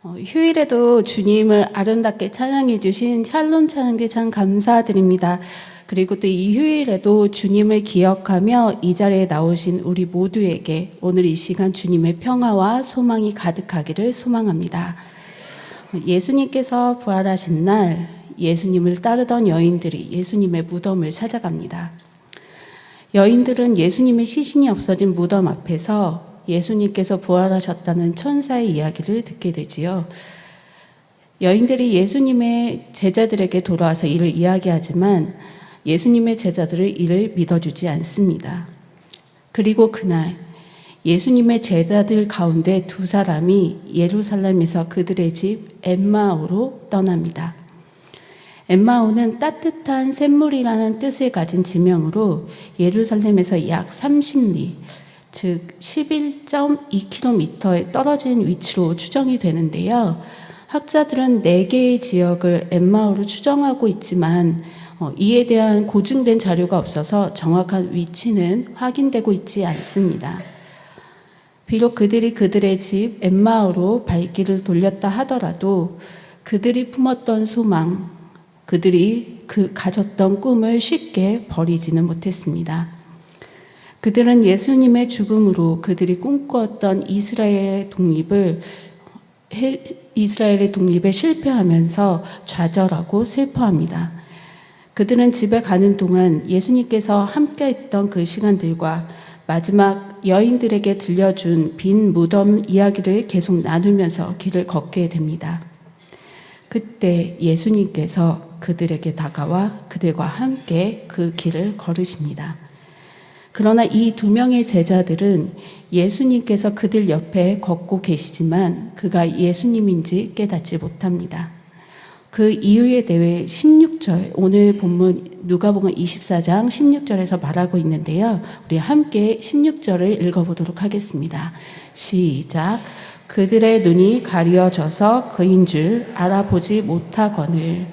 휴일에도 주님을 아름답게 찬양해 주신 샬롬 찬양에 참 감사드립니다. 그리고 또 이 휴일에도 주님을 기억하며 이 자리에 나오신 우리 모두에게 오늘 이 시간 주님의 평화와 소망이 가득하기를 소망합니다. 예수님께서 부활하신 날 예수님을 따르던 여인들이 예수님의 무덤을 찾아갑니다. 여인들은 예수님의 시신이 없어진 무덤 앞에서 예수님께서 부활하셨다는 천사의 이야기를 듣게 되지요. 여인들이 예수님의 제자들에게 돌아와서 이를 이야기하지만 예수님의 제자들은 이를 믿어주지 않습니다. 그리고 그날 예수님의 제자들 가운데 두 사람이 예루살렘에서 그들의 집 엠마오로 떠납니다. 엠마오는 따뜻한 샘물이라는 뜻을 가진 지명으로 예루살렘에서 약 30리, 즉 11.2km에 떨어진 위치로 추정이 되는데요. 학자들은 4개의 지역을 엠마오로 추정하고 있지만 이에 대한 고증된 자료가 없어서 정확한 위치는 확인되고 있지 않습니다. 비록 그들이 그들의 집 엠마오로 발길을 돌렸다 하더라도 그들이 품었던 소망, 그들이 가졌던 꿈을 쉽게 버리지는 못했습니다. 그들은 예수님의 죽음으로 그들이 꿈꾸었던 이스라엘의 독립에 실패하면서 좌절하고 슬퍼합니다. 그들은 집에 가는 동안 예수님께서 함께했던 그 시간들과 마지막 여인들에게 들려준 빈 무덤 이야기를 계속 나누면서 길을 걷게 됩니다. 그때 예수님께서 그들에게 다가와 그들과 함께 그 길을 걸으십니다. 그러나 이 2명의 제자들은 예수님께서 그들 옆에 걷고 계시지만 그가 예수님인지 깨닫지 못합니다. 그 이유에 대해 16절, 오늘 본문 누가복음 24장 16절에서 말하고 있는데요. 우리 함께 16절을 읽어보도록 하겠습니다. 시작. 그들의 눈이 가려져서 그인 줄 알아보지 못하거늘.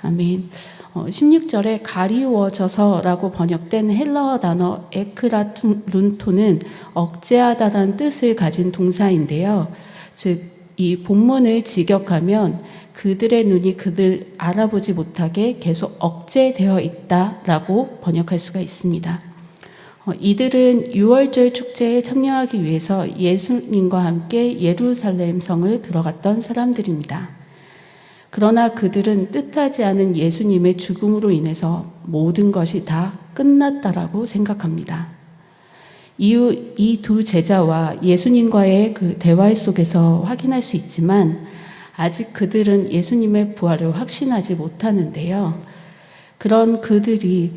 아멘. 16절에 가리워져서라고 번역된 헬라어 단어 에크라룬토는 억제하다라는 뜻을 가진 동사인데요. 즉, 이 본문을 직역하면 그들의 눈이 그들 알아보지 못하게 계속 억제되어 있다라고 번역할 수가 있습니다. 이들은 유월절 축제에 참여하기 위해서 예수님과 함께 예루살렘 성을 들어갔던 사람들입니다. 그러나 그들은 뜻하지 않은 예수님의 죽음으로 인해서 모든 것이 다 끝났다라고 생각합니다. 이후 이 2 제자와 예수님과의 그 대화 속에서 확인할 수 있지만 아직 그들은 예수님의 부활을 확신하지 못하는데요. 그런 그들이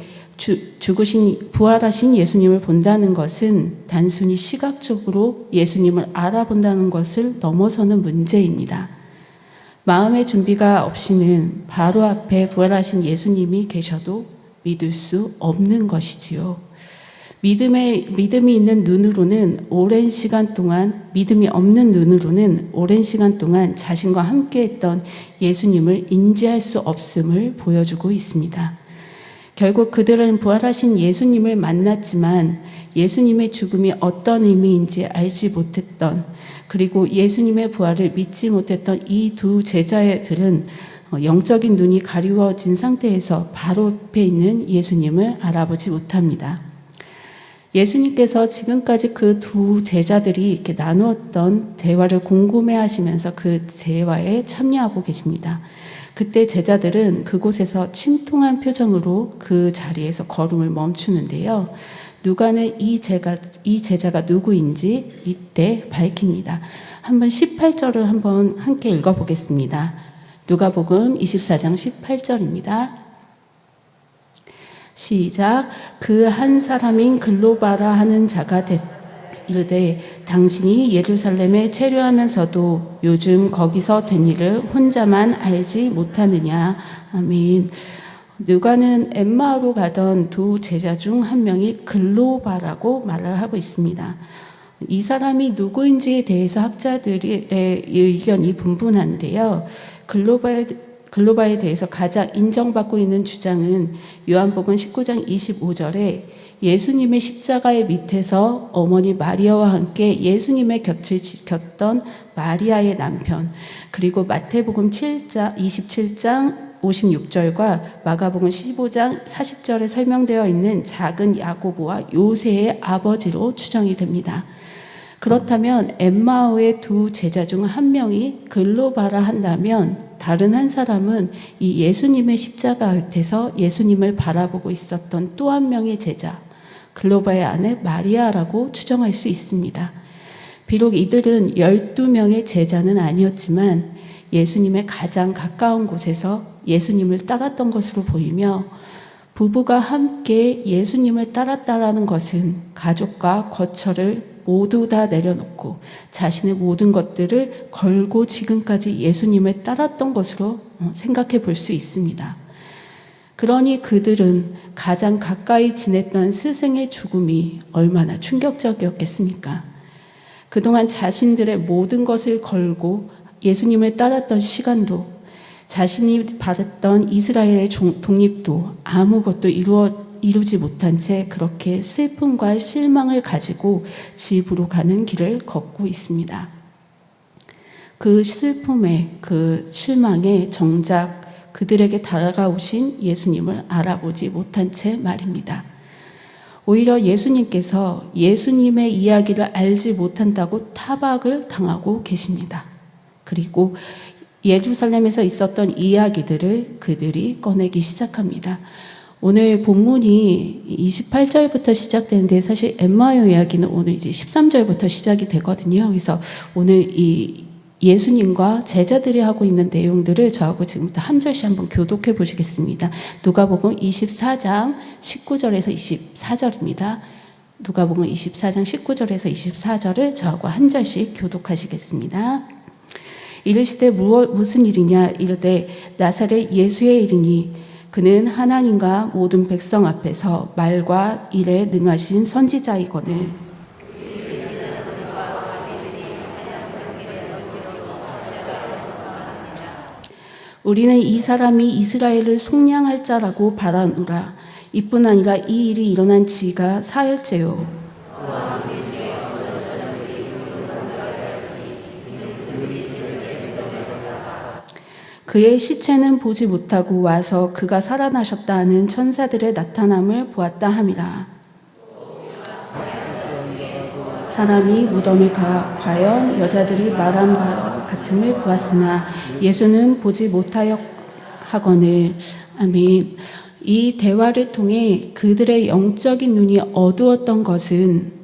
부활하신 예수님을 본다는 것은 단순히 시각적으로 예수님을 알아본다는 것을 넘어서는 문제입니다. 마음의 준비가 없이는 바로 앞에 부활하신 예수님이 계셔도 믿을 수 없는 것이지요. 믿음이 있는 눈으로는 오랜 시간 동안, 믿음이 없는 눈으로는 오랜 시간 동안 자신과 함께했던 예수님을 인지할 수 없음을 보여주고 있습니다. 결국 그들은 부활하신 예수님을 만났지만 예수님의 죽음이 어떤 의미인지 알지 못했던, 그리고 예수님의 부활을 믿지 못했던 이 2 제자들은 영적인 눈이 가리워진 상태에서 바로 옆에 있는 예수님을 알아보지 못합니다. 예수님께서 지금까지 그 2 제자들이 이렇게 나누었던 대화를 궁금해하시면서 그 대화에 참여하고 계십니다. 그때 제자들은 그곳에서 침통한 표정으로 그 자리에서 걸음을 멈추는데요. 누가는 이 제자가 누구인지 이때 밝힙니다. 한번 18절을 한번 함께 읽어보겠습니다. 누가복음 24장 18절입니다. 시작. 그 한 사람인 글로바라 하는 자가 이르되 당신이 예루살렘에 체류하면서도 요즘 거기서 된 일을 혼자만 알지 못하느냐. 아멘. 누가는 엠마오로 가던 2 제자 중 한 명이 글로바라고 말을 하고 있습니다. 이 사람이 누구인지에 대해서 학자들의 의견이 분분한데요. 글로바에 대해서 가장 인정받고 있는 주장은 요한복음 19장 25절에 예수님의 십자가의 밑에서 어머니 마리아와 함께 예수님의 곁을 지켰던 마리아의 남편, 그리고 마태복음 7장 27장 56절과 마가복음 15장 40절에 설명되어 있는 작은 야고보와 요새의 아버지로 추정이 됩니다. 그렇다면 엠마오의 두 제자 중 한 명이 글로바라 한다면 다른 한 사람은 이 예수님의 십자가 곁에서 예수님을 바라보고 있었던 또 한 명의 제자, 글로바의 아내 마리아라고 추정할 수 있습니다. 비록 이들은 12명의 제자는 아니었지만 예수님의 가장 가까운 곳에서 예수님을 따랐던 것으로 보이며, 부부가 함께 예수님을 따랐다라는 것은 가족과 거처를 모두 다 내려놓고 자신의 모든 것들을 걸고 지금까지 예수님을 따랐던 것으로 생각해 볼 수 있습니다. 그러니 그들은 가장 가까이 지냈던 스승의 죽음이 얼마나 충격적이었겠습니까? 그동안 자신들의 모든 것을 걸고 예수님을 따랐던 시간도, 자신이 바랬던 이스라엘의 독립도 아무것도 이루지 못한 채 그렇게 슬픔과 실망을 가지고 집으로 가는 길을 걷고 있습니다. 그 슬픔에, 그 실망에 정작 그들에게 다가오신 예수님을 알아보지 못한 채 말입니다. 오히려 예수님께서 예수님의 이야기를 알지 못한다고 타박을 당하고 계십니다. 그리고 예루살렘에서 있었던 이야기들을 그들이 꺼내기 시작합니다. 오늘 본문이 28절부터 시작되는데 사실 엠마오 이야기는 오늘 이제 13절부터 시작이 되거든요. 그래서 오늘 이 예수님과 제자들이 하고 있는 내용들을 저하고 지금부터 한 절씩 한번 교독해 보시겠습니다. 누가복음 24장 19절에서 24절입니다. 누가복음 24장 19절에서 24절을 저하고 한 절씩 교독하시겠습니다. 이르시되 무슨 일이냐 이르되 나사렛 예수의 일이니 그는 하나님과 모든 백성 앞에서 말과 일에 능하신 선지자이거늘 우리는 이 사람이 이스라엘을 속량할 자라고 바라노라. 이뿐 아니라 이 일이 일어난 지가 사흘째요. 그의 시체는 보지 못하고 와서 그가 살아나셨다 하는 천사들의 나타남을 보았다 함이라. 사람이 무덤에 가 과연 여자들이 말한 바 같음을 보았으나 예수는 보지 못하여 하거늘. 아멘. 이 대화를 통해 그들의 영적인 눈이 어두웠던 것은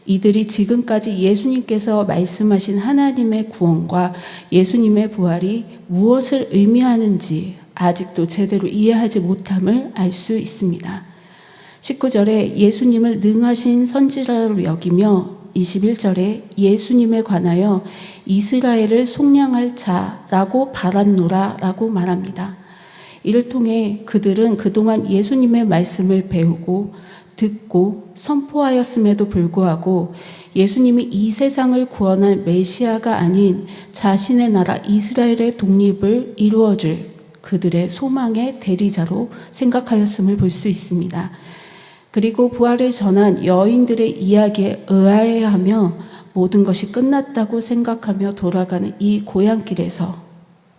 이들이 지금까지 예수님께서 말씀하신 하나님의 구원과 예수님의 부활이 무엇을 의미하는지 아직도 제대로 이해하지 못함을 알 수 있습니다. 19절에 예수님을 능하신 선지자로 여기며 21절에 예수님에 관하여 이스라엘을 속량할 자라고 바랐노라 라고 말합니다. 이를 통해 그들은 그동안 예수님의 말씀을 배우고 듣고 선포하였음에도 불구하고 예수님이 이 세상을 구원할 메시아가 아닌 자신의 나라 이스라엘의 독립을 이루어줄 그들의 소망의 대리자로 생각하였음을 볼 수 있습니다. 그리고 부활을 전한 여인들의 이야기에 의아해하며 모든 것이 끝났다고 생각하며 돌아가는 이 고향길에서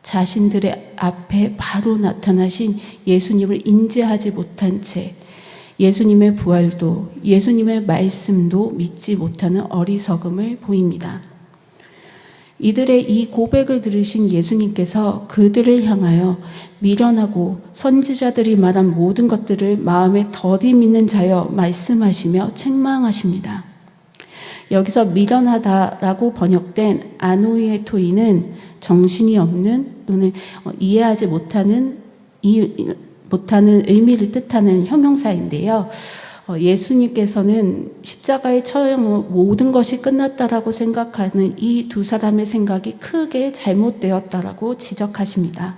자신들의 앞에 바로 나타나신 예수님을 인지하지 못한 채 예수님의 부활도 예수님의 말씀도 믿지 못하는 어리석음을 보입니다. 이들의 이 고백을 들으신 예수님께서 그들을 향하여 미련하고 선지자들이 말한 모든 것들을 마음에 더디 믿는 자여 말씀하시며 책망하십니다. 여기서 미련하다라고 번역된 아노이의 토이는 정신이 없는 또는 이해하지 못하는 의미를 뜻하는 형용사인데요. 예수님께서는 십자가에 처형 모든 것이 끝났다라고 생각하는 이 두 사람의 생각이 크게 잘못되었다라고 지적하십니다.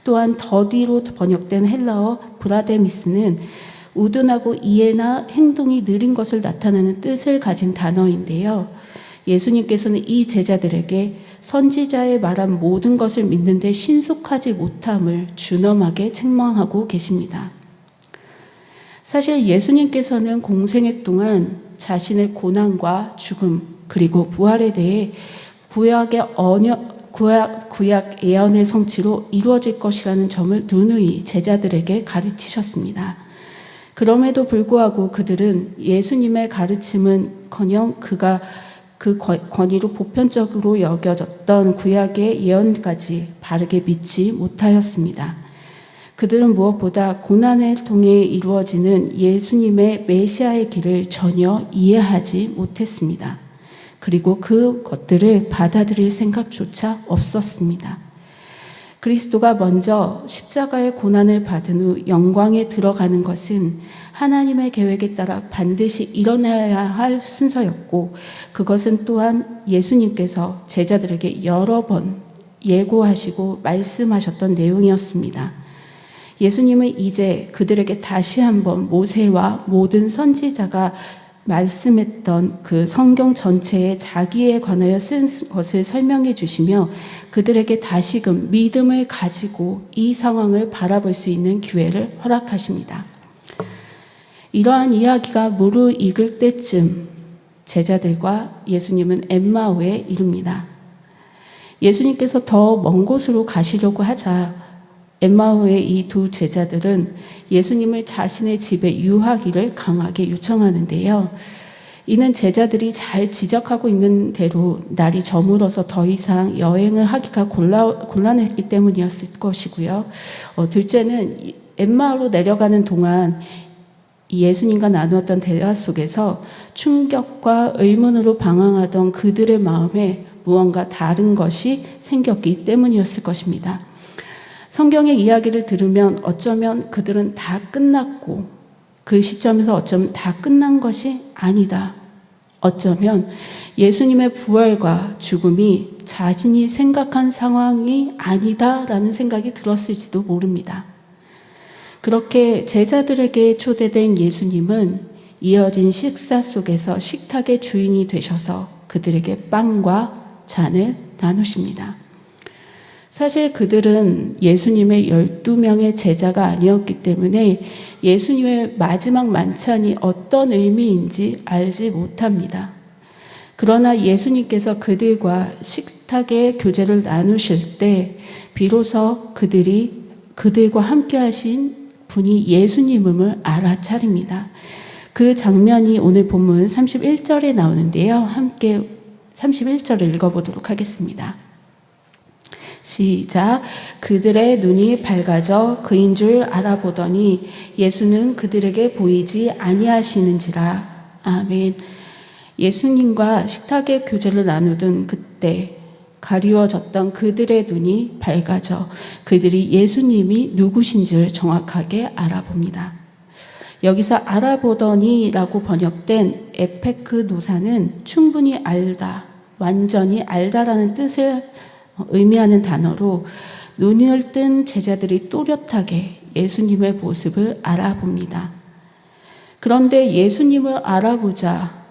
또한 더디로 번역된 헬라어 브라데미스는 우둔하고 이해나 행동이 느린 것을 나타내는 뜻을 가진 단어인데요. 예수님께서는 이 제자들에게 선지자의 말한 모든 것을 믿는데 신속하지 못함을 준엄하게 책망하고 계십니다. 사실 예수님께서는 공생애 동안 자신의 고난과 죽음 그리고 부활에 대해 구약 예언의 성취로 이루어질 것이라는 점을 누누이 제자들에게 가르치셨습니다. 그럼에도 불구하고 그들은 예수님의 가르침은커녕 그가 그 권위로 보편적으로 여겨졌던 구약의 예언까지 바르게 믿지 못하였습니다. 그들은 무엇보다 고난을 통해 이루어지는 예수님의 메시아의 길을 전혀 이해하지 못했습니다. 그리고 그것들을 받아들일 생각조차 없었습니다. 그리스도가 먼저 십자가의 고난을 받은 후 영광에 들어가는 것은 하나님의 계획에 따라 반드시 일어나야 할 순서였고, 그것은 또한 예수님께서 제자들에게 여러 번 예고하시고 말씀하셨던 내용이었습니다. 예수님은 이제 그들에게 다시 한번 모세와 모든 선지자가 말씀했던 그 성경 전체에 자기에 관하여 쓴 것을 설명해 주시며 그들에게 다시금 믿음을 가지고 이 상황을 바라볼 수 있는 기회를 허락하십니다. 이러한 이야기가 무르익을 때쯤 제자들과 예수님은 엠마오에 이릅니다. 예수님께서 더 먼 곳으로 가시려고 하자 엠마오의 이 두 제자들은 예수님을 자신의 집에 유하기를 강하게 요청하는데요. 이는 제자들이 잘 지적하고 있는 대로 날이 저물어서 더 이상 여행을 하기가 곤란했기 때문이었을 것이고요. 둘째는 엠마오로 내려가는 동안 예수님과 나누었던 대화 속에서 충격과 의문으로 방황하던 그들의 마음에 무언가 다른 것이 생겼기 때문이었을 것입니다. 성경의 이야기를 들으면 어쩌면 그들은 다 끝났고 그 시점에서 어쩌면 다 끝난 것이 아니다. 어쩌면 예수님의 부활과 죽음이 자신이 생각한 상황이 아니다라는 생각이 들었을지도 모릅니다. 그렇게 제자들에게 초대된 예수님은 이어진 식사 속에서 식탁의 주인이 되셔서 그들에게 빵과 잔을 나누십니다. 사실 그들은 예수님의 12명의 제자가 아니었기 때문에 예수님의 마지막 만찬이 어떤 의미인지 알지 못합니다. 그러나 예수님께서 그들과 식탁의 교제를 나누실 때 비로소 그들과 함께 하신 분이 예수님임을 알아차립니다. 그 장면이 오늘 본문 31절에 나오는데요. 함께 31절을 읽어보도록 하겠습니다. 시작. 그들의 눈이 밝아져 그인 줄 알아보더니 예수는 그들에게 보이지 아니하시는지라. 아멘. 예수님과 식탁의 교제를 나누던 그때 가리워졌던 그들의 눈이 밝아져 그들이 예수님이 누구신지를 정확하게 알아봅니다. 여기서 알아보더니라고 번역된 에페크 노사는 충분히 알다, 완전히 알다라는 뜻을 의미하는 단어로 눈을 뜬 제자들이 또렷하게 예수님의 모습을 알아봅니다. 그런데 예수님을 알아보자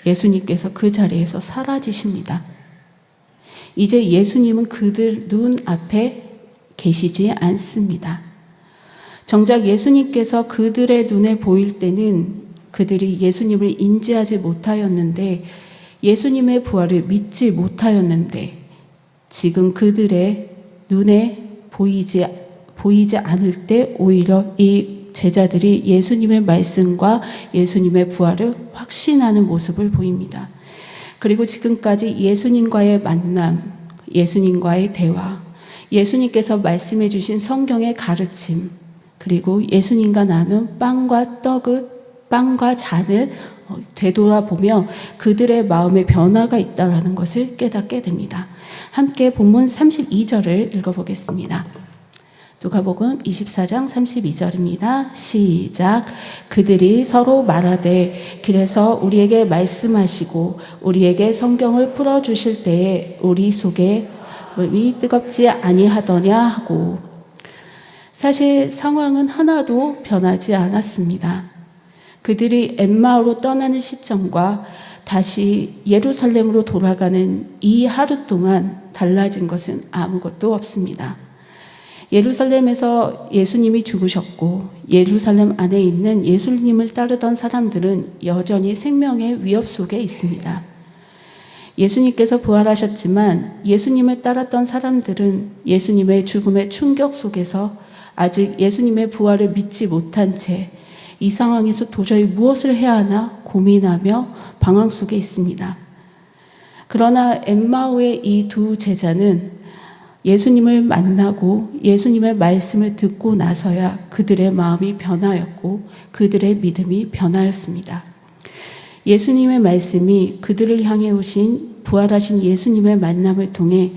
예수님께서 그 자리에서 사라지십니다. 이제 예수님은 그들 눈 앞에 계시지 않습니다. 정작 예수님께서 그들의 눈에 보일 때는 그들이 예수님을 인지하지 못하였는데, 예수님의 부활을 믿지 못하였는데, 지금 그들의 눈에 보이지 않을 때 오히려 이 제자들이 예수님의 말씀과 예수님의 부활을 확신하는 모습을 보입니다. 그리고 지금까지 예수님과의 만남, 예수님과의 대화, 예수님께서 말씀해 주신 성경의 가르침, 그리고 예수님과 나눈 빵과 잔을 되돌아보며 그들의 마음에 변화가 있다는 것을 깨닫게 됩니다. 함께 본문 32절을 읽어보겠습니다. 누가복음 24장 32절입니다. 시작. 그들이 서로 말하되 길에서 우리에게 말씀하시고 우리에게 성경을 풀어주실 때에 우리 속에 몸이 뜨겁지 아니하더냐 하고. 사실 상황은 하나도 변하지 않았습니다. 그들이 엠마오로 떠나는 시점과 다시 예루살렘으로 돌아가는 이 하루 동안 달라진 것은 아무것도 없습니다. 예루살렘에서 예수님이 죽으셨고 예루살렘 안에 있는 예수님을 따르던 사람들은 여전히 생명의 위협 속에 있습니다. 예수님께서 부활하셨지만 예수님을 따랐던 사람들은 예수님의 죽음의 충격 속에서 아직 예수님의 부활을 믿지 못한 채 이 상황에서 도저히 무엇을 해야 하나 고민하며 방황 속에 있습니다. 그러나 엠마오의 이 두 제자는 예수님을 만나고 예수님의 말씀을 듣고 나서야 그들의 마음이 변하였고 그들의 믿음이 변하였습니다. 예수님의 말씀이 그들을 향해 오신 부활하신 예수님의 만남을 통해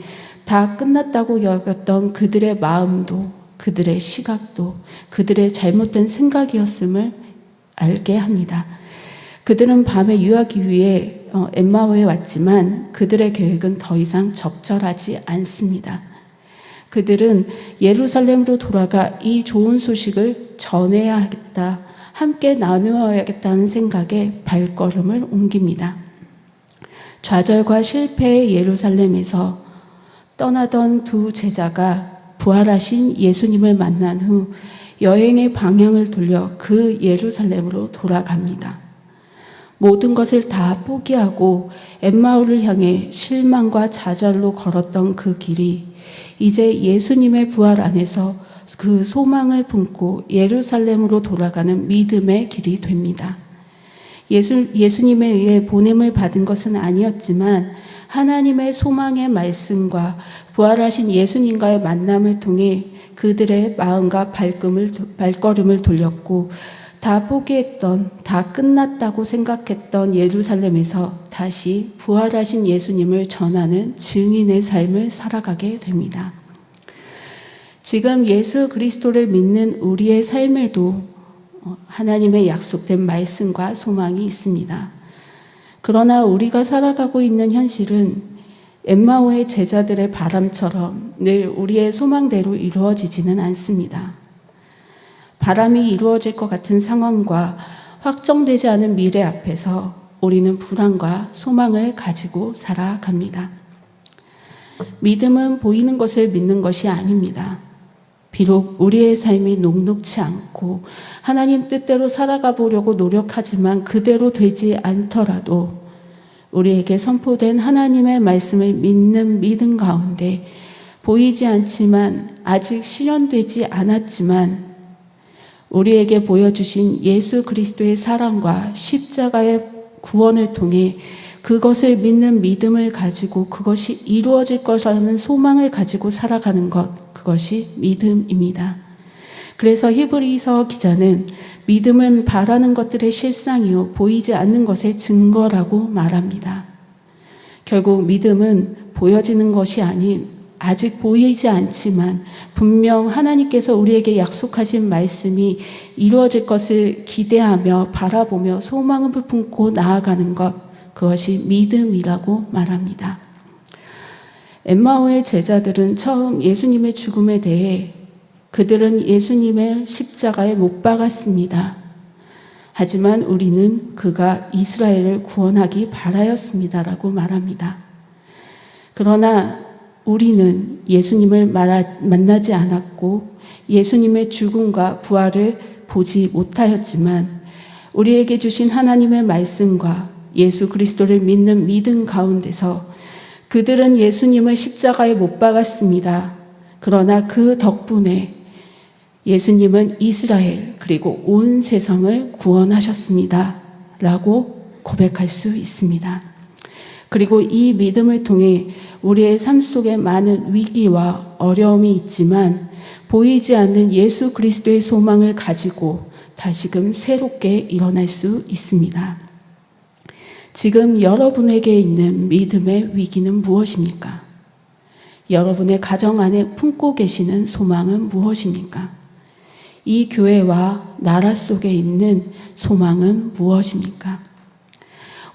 다 끝났다고 여겼던 그들의 마음도 그들의 시각도 그들의 잘못된 생각이었음을 알게 합니다. 그들은 밤에 유하기 위해 엠마오에 왔지만 그들의 계획은 더 이상 적절하지 않습니다. 그들은 예루살렘으로 돌아가 이 좋은 소식을 전해야겠다, 함께 나누어야겠다는 생각에 발걸음을 옮깁니다. 좌절과 실패의 예루살렘에서 떠나던 두 제자가 부활하신 예수님을 만난 후 여행의 방향을 돌려 그 예루살렘으로 돌아갑니다. 모든 것을 다 포기하고 엠마오를 향해 실망과 좌절로 걸었던 그 길이 이제 예수님의 부활 안에서 그 소망을 품고 예루살렘으로 돌아가는 믿음의 길이 됩니다. 예수님에 의해 보냄을 받은 것은 아니었지만 하나님의 소망의 말씀과 부활하신 예수님과의 만남을 통해 그들의 마음과 발걸음을 돌렸고 다 포기했던, 다 끝났다고 생각했던 예루살렘에서 다시 부활하신 예수님을 전하는 증인의 삶을 살아가게 됩니다. 지금 예수 그리스도를 믿는 우리의 삶에도 하나님의 약속된 말씀과 소망이 있습니다. 그러나 우리가 살아가고 있는 현실은 엠마오의 제자들의 바람처럼 늘 우리의 소망대로 이루어지지는 않습니다. 바람이 이루어질 것 같은 상황과 확정되지 않은 미래 앞에서 우리는 불안과 소망을 가지고 살아갑니다. 믿음은 보이는 것을 믿는 것이 아닙니다. 비록 우리의 삶이 녹록치 않고 하나님 뜻대로 살아가 보려고 노력하지만 그대로 되지 않더라도 우리에게 선포된 하나님의 말씀을 믿는 믿음 가운데 보이지 않지만 아직 실현되지 않았지만 우리에게 보여주신 예수 그리스도의 사랑과 십자가의 구원을 통해 그것을 믿는 믿음을 가지고 그것이 이루어질 것이라는 소망을 가지고 살아가는 것, 그것이 믿음입니다. 그래서 히브리서 기자는 믿음은 바라는 것들의 실상이요 보이지 않는 것의 증거라고 말합니다. 결국 믿음은 보여지는 것이 아닌 아직 보이지 않지만 분명 하나님께서 우리에게 약속하신 말씀이 이루어질 것을 기대하며 바라보며 소망을 품고 나아가는 것, 그것이 믿음이라고 말합니다. 엠마오의 제자들은 처음 예수님의 죽음에 대해 그들은 예수님을 십자가에 못 박았습니다. 하지만 우리는 그가 이스라엘을 구원하기 바라였습니다라고 말합니다. 그러나 우리는 예수님을 만나지 않았고 예수님의 죽음과 부활을 보지 못하였지만 우리에게 주신 하나님의 말씀과 예수 그리스도를 믿는 믿음 가운데서 그들은 예수님을 십자가에 못 박았습니다. 그러나 그 덕분에 예수님은 이스라엘 그리고 온 세상을 구원하셨습니다. 라고 고백할 수 있습니다. 그리고 이 믿음을 통해 우리의 삶 속에 많은 위기와 어려움이 있지만 보이지 않는 예수 그리스도의 소망을 가지고 다시금 새롭게 일어날 수 있습니다. 지금 여러분에게 있는 믿음의 위기는 무엇입니까? 여러분의 가정 안에 품고 계시는 소망은 무엇입니까? 이 교회와 나라 속에 있는 소망은 무엇입니까?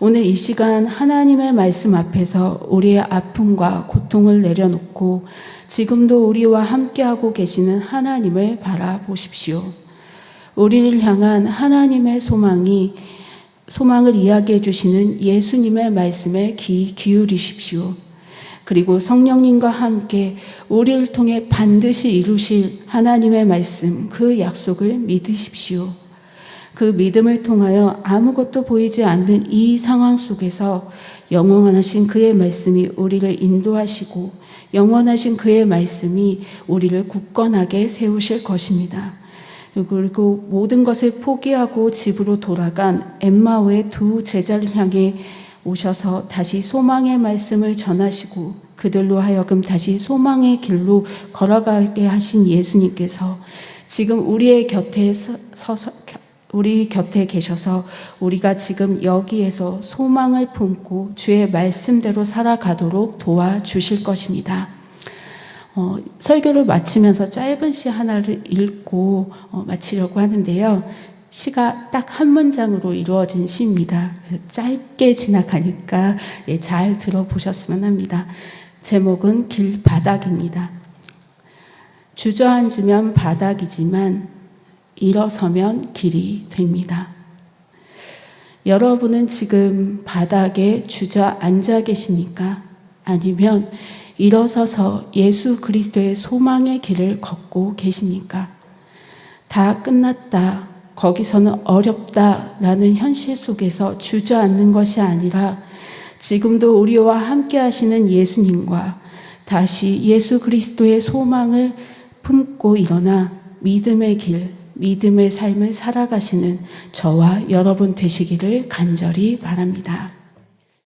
오늘 이 시간 하나님의 말씀 앞에서 우리의 아픔과 고통을 내려놓고 지금도 우리와 함께하고 계시는 하나님을 바라보십시오. 우리를 향한 하나님의 소망을 이야기해 주시는 예수님의 말씀에 귀 기울이십시오. 그리고 성령님과 함께 우리를 통해 반드시 이루실 하나님의 말씀, 그 약속을 믿으십시오. 그 믿음을 통하여 아무것도 보이지 않는 이 상황 속에서 영원하신 그의 말씀이 우리를 인도하시고 영원하신 그의 말씀이 우리를 굳건하게 세우실 것입니다. 그리고 모든 것을 포기하고 집으로 돌아간 엠마오의 두 제자를 향해 오셔서 다시 소망의 말씀을 전하시고 그들로 하여금 다시 소망의 길로 걸어가게 하신 예수님께서 지금 우리 곁에 계셔서 우리가 지금 여기에서 소망을 품고 주의 말씀대로 살아가도록 도와주실 것입니다. 설교를 마치면서 짧은 시 하나를 읽고 마치려고 하는데요. 시가 딱 한 문장으로 이루어진 시입니다. 짧게 지나가니까 잘 들어보셨으면 합니다. 제목은 길바닥입니다. 주저앉으면 바닥이지만 일어서면 길이 됩니다. 여러분은 지금 바닥에 주저앉아 계십니까? 아니면 일어서서 예수 그리스도의 소망의 길을 걷고 계십니까? 다 끝났다, 거기서는 어렵다라는 현실 속에서 주저앉는 것이 아니라 지금도 우리와 함께 하시는 예수님과 다시 예수 그리스도의 소망을 품고 일어나 믿음의 길, 믿음의 삶을 살아가시는 저와 여러분 되시기를 간절히 바랍니다.